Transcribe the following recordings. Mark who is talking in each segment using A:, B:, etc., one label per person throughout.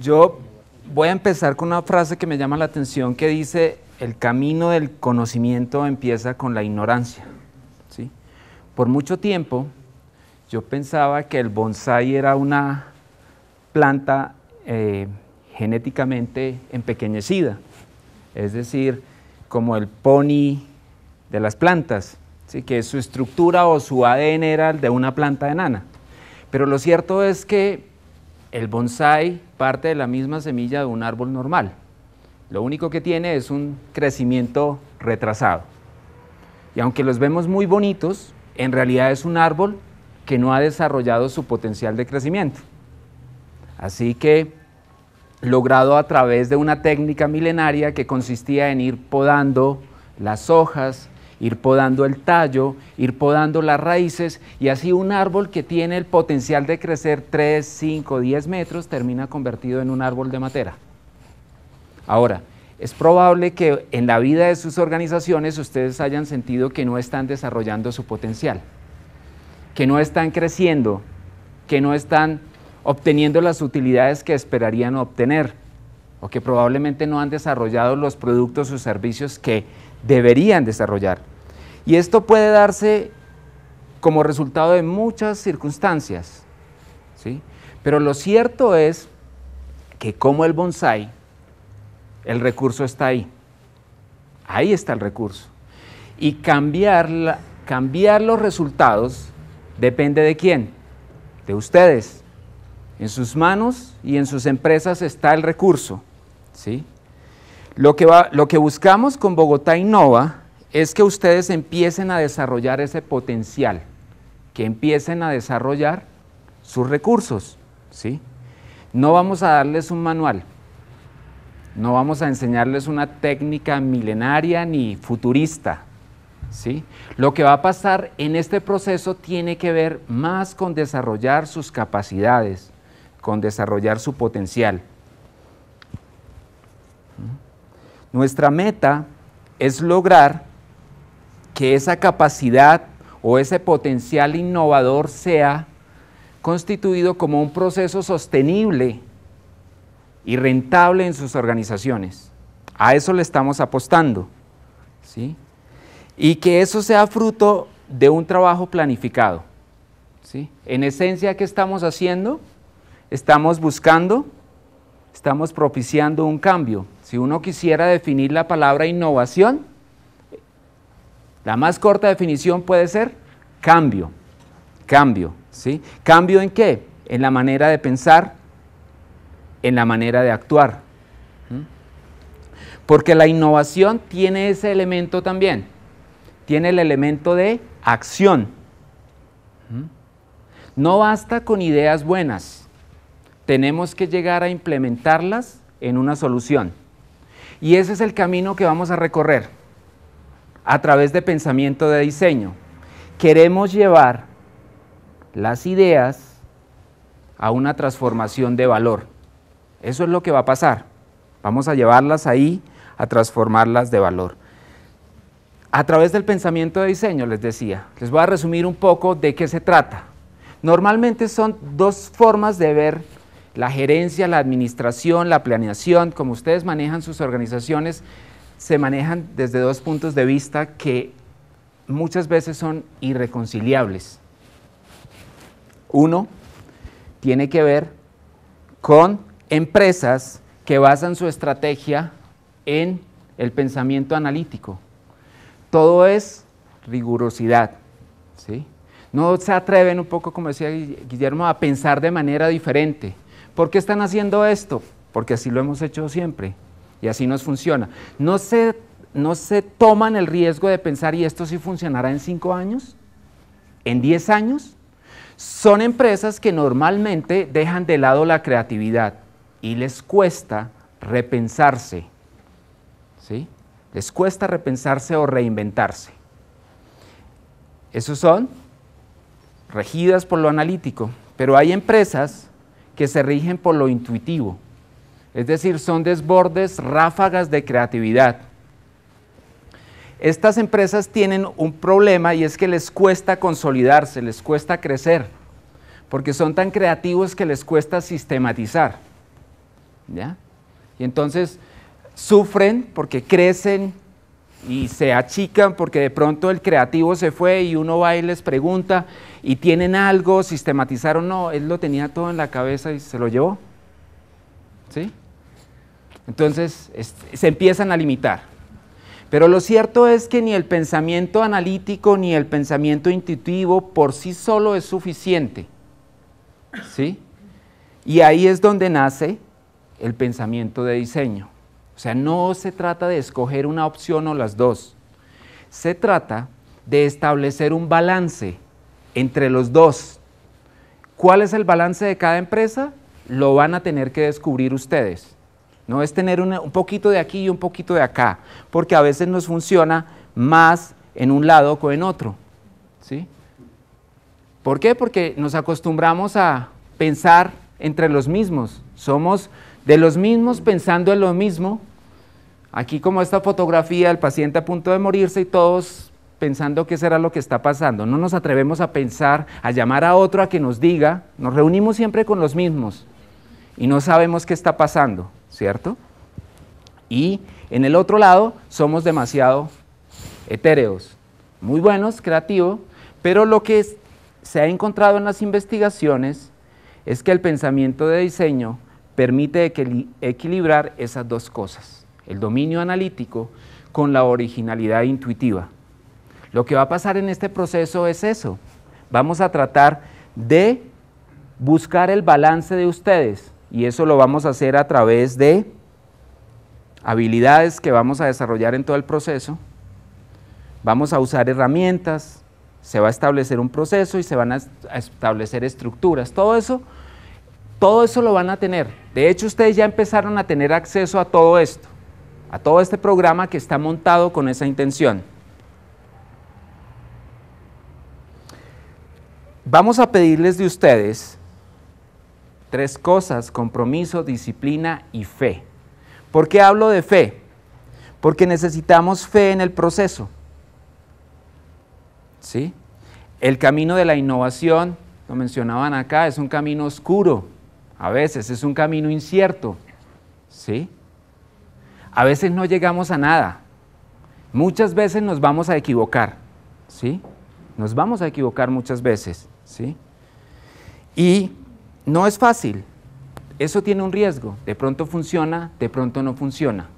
A: Yo voy a empezar con una frase que me llama la atención que dice: el camino del conocimiento empieza con la ignorancia. ¿Sí? Por mucho tiempo yo pensaba que el bonsái era una planta genéticamente empequeñecida, es decir, como el pony de las plantas, ¿sí? Que su estructura o su ADN era el de una planta enana. Pero lo cierto es que el bonsái parte de la misma semilla de un árbol normal. Lo único que tiene es un crecimiento retrasado. Y aunque los vemos muy bonitos, en realidad es un árbol que no ha desarrollado su potencial de crecimiento. Así que, logrado a través de una técnica milenaria que consistía en ir podando las hojas, ir podando el tallo, ir podando las raíces, y así un árbol que tiene el potencial de crecer 3, 5, 10 metros termina convertido en un árbol de matera. Ahora, es probable que en la vida de sus organizaciones ustedes hayan sentido que no están desarrollando su potencial, que no están creciendo, que no están obteniendo las utilidades que esperarían obtener, o que probablemente no han desarrollado los productos o servicios que deberían desarrollar. Y esto puede darse como resultado de muchas circunstancias, ¿sí? Pero lo cierto es que, como el bonsái, el recurso está ahí. Ahí está el recurso. Y cambiar los resultados depende de quién, de ustedes. En sus manos y en sus empresas está el recurso, ¿sí? Lo que buscamos con Bogotá Innova es que ustedes empiecen a desarrollar ese potencial, que empiecen a desarrollar sus recursos, ¿sí? No vamos a darles un manual, no vamos a enseñarles una técnica milenaria ni futurista, ¿sí? Lo que va a pasar en este proceso tiene que ver más con desarrollar sus capacidades, con desarrollar su potencial. Nuestra meta es lograr que esa capacidad o ese potencial innovador sea constituido como un proceso sostenible y rentable en sus organizaciones. A eso le estamos apostando, ¿sí? Y que eso sea fruto de un trabajo planificado, ¿sí? En esencia, ¿qué estamos haciendo? Estamos propiciando un cambio. Si uno quisiera definir la palabra innovación, la más corta definición puede ser cambio, ¿sí? ¿Cambio en qué? En la manera de pensar, en la manera de actuar. Porque la innovación tiene ese elemento también, tiene el elemento de acción. No basta con ideas buenas, tenemos que llegar a implementarlas en una solución. Y ese es el camino que vamos a recorrer a través de pensamiento de diseño. Queremos llevar las ideas a una transformación de valor. Eso es lo que va a pasar. Vamos a llevarlas ahí a transformarlas de valor. A través del pensamiento de diseño, les decía, les voy a resumir un poco de qué se trata. Normalmente son dos formas de ver la gerencia, la administración, la planeación. Como ustedes manejan sus organizaciones, se manejan desde dos puntos de vista que muchas veces son irreconciliables. Uno tiene que ver con empresas que basan su estrategia en el pensamiento analítico. Todo es rigurosidad, ¿sí? No se atreven, un poco como decía Guillermo, a pensar de manera diferente. ¿Por qué están haciendo esto? Porque así lo hemos hecho siempre y así nos funciona. No se toman el riesgo de pensar, ¿y esto sí funcionará en 5 años? ¿En 10 años? Son empresas que normalmente dejan de lado la creatividad y les cuesta repensarse, ¿sí? Les cuesta repensarse o reinventarse. Esos son regidas por lo analítico, pero hay empresas que se rigen por lo intuitivo, es decir, son desbordes, ráfagas de creatividad. Estas empresas tienen un problema y es que les cuesta consolidarse, les cuesta crecer, porque son tan creativos que les cuesta sistematizar. ¿ya? Y entonces sufren porque crecen y se achican porque de pronto el creativo se fue y uno va y les pregunta y tienen algo, sistematizaron, no, él lo tenía todo en la cabeza y se lo llevó, ¿sí? Entonces se empiezan a limitar. Pero lo cierto es que ni el pensamiento analítico ni el pensamiento intuitivo por sí solo es suficiente, ¿sí? Y ahí es donde nace el pensamiento de diseño. O sea, no se trata de escoger una opción o las dos. Se trata de establecer un balance entre los dos. ¿Cuál es el balance de cada empresa? Lo van a tener que descubrir ustedes. No es tener un poquito de aquí y un poquito de acá, porque a veces nos funciona más en un lado que en otro, ¿sí? ¿Por qué? Porque nos acostumbramos a pensar entre los mismos. Somos de los mismos pensando en lo mismo. Aquí como esta fotografía del paciente a punto de morirse y todos pensando qué será lo que está pasando. No nos atrevemos a pensar, a llamar a otro a que nos diga. Nos reunimos siempre con los mismos y no sabemos qué está pasando, ¿cierto? Y en el otro lado somos demasiado etéreos, muy buenos, creativos, pero lo que se ha encontrado en las investigaciones es que el pensamiento de diseño permite equilibrar esas dos cosas, el dominio analítico con la originalidad intuitiva. Lo que va a pasar en este proceso es eso. Vamos a tratar de buscar el balance de ustedes y eso lo vamos a hacer a través de habilidades que vamos a desarrollar en todo el proceso. Vamos a usar herramientas, se va a establecer un proceso y se van a establecer estructuras. Todo eso lo van a tener. De hecho, ustedes ya empezaron a tener acceso a todo esto, a todo este programa que está montado con esa intención. Vamos a pedirles de ustedes 3 cosas: compromiso, disciplina y fe. ¿Por qué hablo de fe? Porque necesitamos fe en el proceso, ¿sí? El camino de la innovación, lo mencionaban acá, es un camino oscuro, a veces es un camino incierto, ¿sí? A veces no llegamos a nada, muchas veces nos vamos a equivocar, ¿sí? Nos vamos a equivocar muchas veces, ¿sí? Y no es fácil, eso tiene un riesgo, de pronto funciona, de pronto no funciona,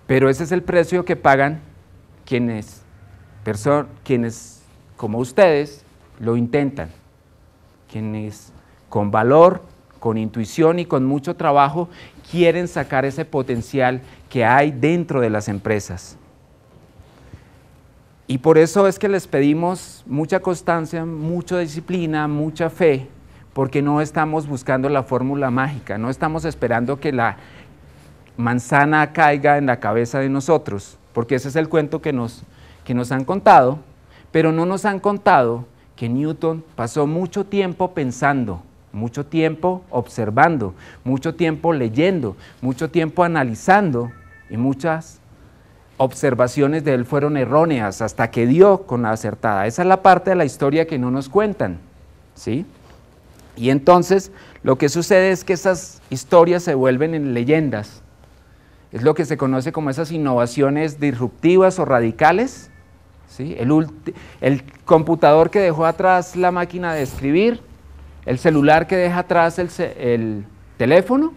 A: pero ese es el precio que pagan quienes como ustedes lo intentan, quienes con valor, con intuición y con mucho trabajo quieren sacar ese potencial que hay dentro de las empresas. Y por eso es que les pedimos mucha constancia, mucha disciplina, mucha fe, porque no estamos buscando la fórmula mágica, no estamos esperando que la manzana caiga en la cabeza de nosotros, porque ese es el cuento que nos han contado, pero no nos han contado que Newton pasó mucho tiempo pensando, mucho tiempo observando, mucho tiempo leyendo, mucho tiempo analizando, y muchas observaciones de él fueron erróneas hasta que dio con la acertada. Esa es la parte de la historia que no nos cuentan, ¿sí? Y entonces lo que sucede es que esas historias se vuelven en leyendas. Es lo que se conoce como esas innovaciones disruptivas o radicales, ¿sí? El computador que dejó atrás la máquina de escribir, el celular que deja atrás el teléfono,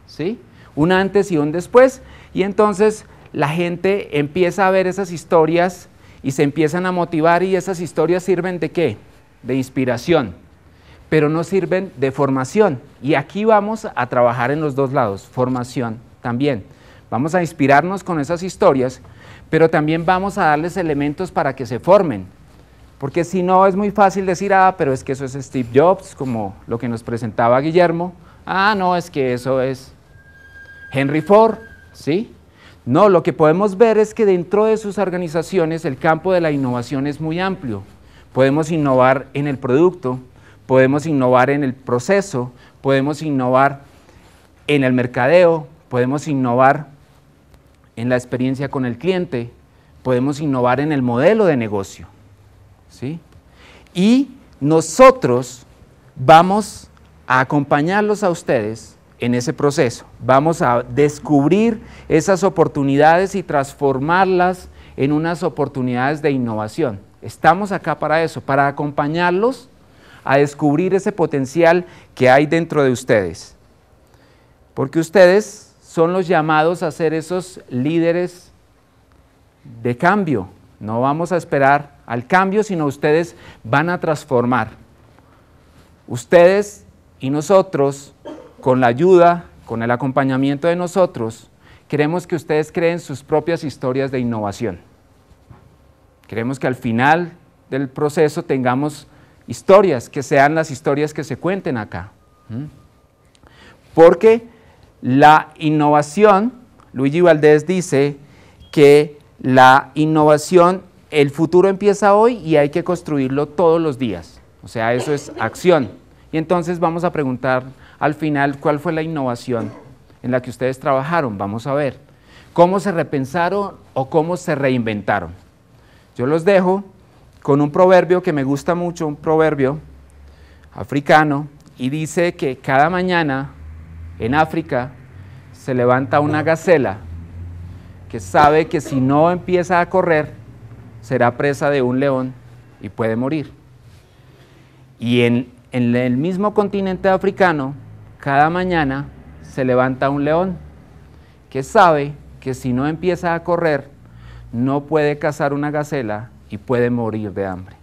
A: ¿sí? Un antes y un después, y entonces la gente empieza a ver esas historias y se empiezan a motivar, y esas historias sirven ¿de qué? De inspiración, pero no sirven de formación. Y aquí vamos a trabajar en los dos lados, formación también. Vamos a inspirarnos con esas historias, pero también vamos a darles elementos para que se formen, porque si no es muy fácil decir, pero es que eso es Steve Jobs, como lo que nos presentaba Guillermo, no, es que eso es Henry Ford, ¿sí? No, lo que podemos ver es que dentro de sus organizaciones el campo de la innovación es muy amplio. Podemos innovar en el producto, podemos innovar en el proceso, podemos innovar en el mercadeo, podemos innovar en la experiencia con el cliente, podemos innovar en el modelo de negocio, ¿sí? Y nosotros vamos a acompañarlos a ustedes en ese proceso. Vamos a descubrir esas oportunidades y transformarlas en unas oportunidades de innovación. Estamos acá para eso, para acompañarlos a descubrir ese potencial que hay dentro de ustedes. Porque ustedes son los llamados a ser esos líderes de cambio. No vamos a esperar al cambio, sino ustedes van a transformar. Ustedes y nosotros, con la ayuda, con el acompañamiento de nosotros, queremos que ustedes creen sus propias historias de innovación. Queremos que al final del proceso tengamos historias, que sean las historias que se cuenten acá. Porque la innovación, Luigi Valdés dice que la innovación, el futuro empieza hoy y hay que construirlo todos los días. O sea, eso es acción. Y entonces vamos a preguntar al final cuál fue la innovación en la que ustedes trabajaron. Vamos a ver cómo se repensaron o cómo se reinventaron. Yo los dejo con un proverbio que me gusta mucho, un proverbio africano, y dice que cada mañana en África se levanta una gacela que sabe que si no empieza a correr será presa de un león y puede morir. Y en el mismo continente africano, cada mañana se levanta un león que sabe que si no empieza a correr no puede cazar una gacela y puede morir de hambre.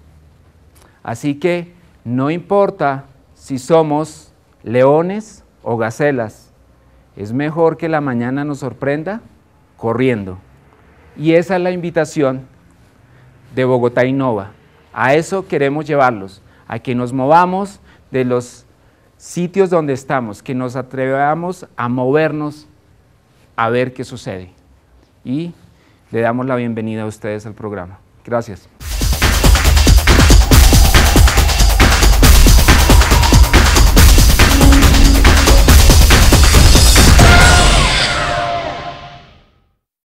A: Así que no importa si somos leones o gacelas, es mejor que la mañana nos sorprenda corriendo. Y esa es la invitación de Bogotá Innova. A eso queremos llevarlos, a que nos movamos de los sitios donde estamos, que nos atrevamos a movernos a ver qué sucede. Y le damos la bienvenida a ustedes al programa. Gracias.